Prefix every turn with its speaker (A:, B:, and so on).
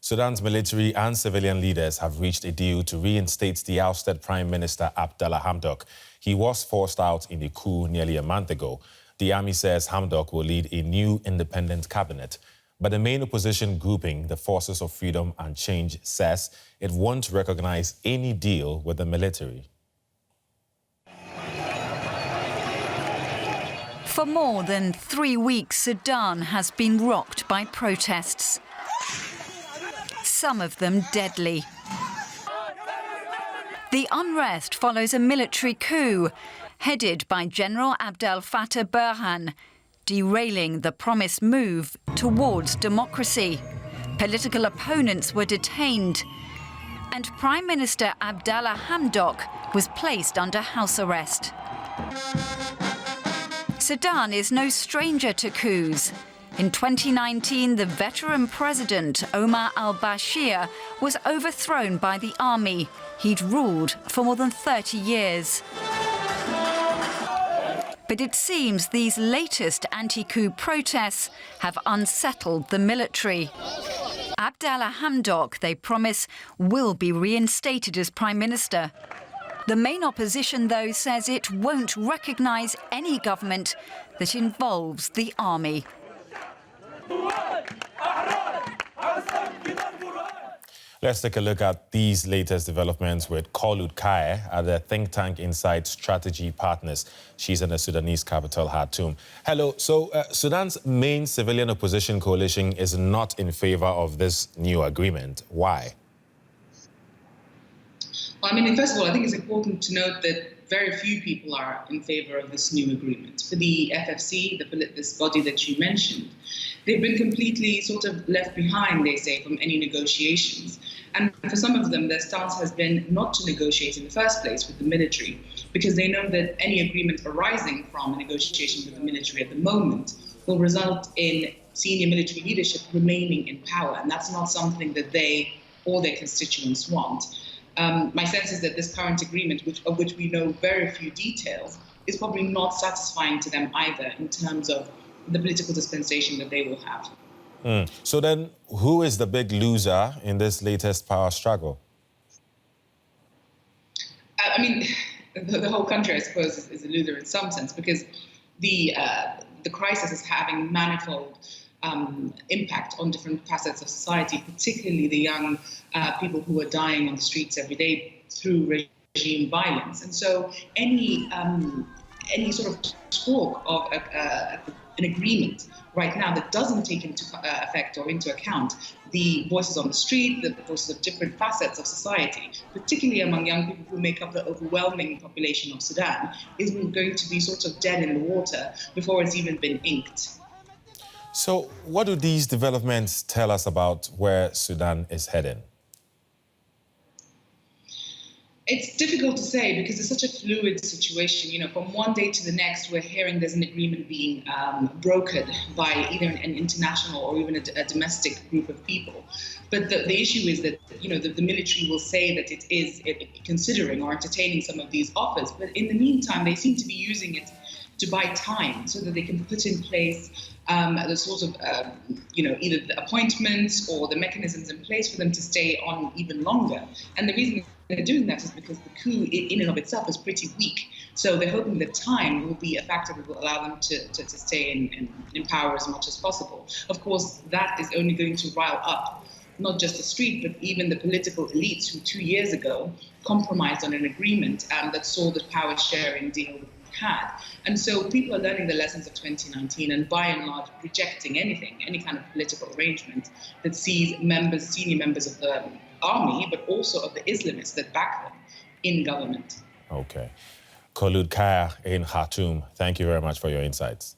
A: Sudan's military and civilian leaders have reached a deal to reinstate the ousted Prime Minister Abdalla Hamdok. He was forced out in a coup nearly a month ago. The army says Hamdok will lead a new independent cabinet. But the main opposition grouping, the Forces of Freedom and Change, says it won't recognize any deal with the military.
B: For more than 3 weeks, Sudan has been rocked by protests, some of them deadly. The unrest follows a military coup headed by General Abdel-Fattah Burhan, derailing the promised move towards democracy. Political opponents were detained, and Prime Minister Abdalla Hamdok was placed under house arrest. Sudan is no stranger to coups. In 2019, the veteran president, Omar al-Bashir, was overthrown by the army. He'd ruled for more than 30 years. But it seems these latest anti-coup protests have unsettled the military. Abdalla Hamdok, they promise, will be reinstated as Prime Minister. The main opposition, though, says it won't recognise any government that involves the army.
A: Let's take a look at these latest developments with Kholoud Kaye at the think tank Inside Strategy Partners. She's in the Sudanese capital, Khartoum. Hello. So Sudan's main civilian opposition coalition is not in favor of this new agreement. Why?
C: Well, I mean, first of all, I think it's important to note that very few people are in favor of this new agreement. For the FFC, this body that you mentioned, they've been completely sort of left behind, they say, from any negotiations. And for some of them, their stance has been not to negotiate in the first place with the military, because they know that any agreement arising from a negotiation with the military at the moment will result in senior military leadership remaining in power. And that's not something that they or their constituents want. My sense is that this current agreement, of which we know very few details, is probably not satisfying to them either in terms of the political dispensation that they will have.
A: So then, who is the big loser in this latest power struggle?
C: I mean, the whole country, I suppose, is a loser in some sense, because the crisis is having manifold impact on different facets of society, particularly the young people who are dying on the streets every day through regime violence. And so any sort of talk of an agreement right now that doesn't take into effect or into account the voices on the street, the voices of different facets of society, particularly among young people who make up the overwhelming population of Sudan, is going to be sort of dead in the water before it's even been inked.
A: So what do these developments tell us about where Sudan is heading?
C: It's difficult to say because it's such a fluid situation. You know, from one day to the next, we're hearing there's an agreement being brokered by either an international or even a domestic group of people. But the issue is that, you know, the military will say that it is considering or entertaining some of these offers. But in the meantime, they seem to be using it to buy time so that they can put in place the sort of, either the appointments or the mechanisms in place for them to stay on even longer. And the reason they're doing that is because the coup in and of itself is pretty weak. So they're hoping that time will be a factor that will allow them to stay in power as much as possible. Of course, that is only going to rile up not just the street, but even the political elites who 2 years ago compromised on an agreement that saw the power sharing deal had. And so people are learning the lessons of 2019 and by and large rejecting any kind of political arrangement that sees senior members of the army, but also of the Islamists that back them in government.
A: Okay. Kholoud Kaye in Khartoum, thank you very much for your insights.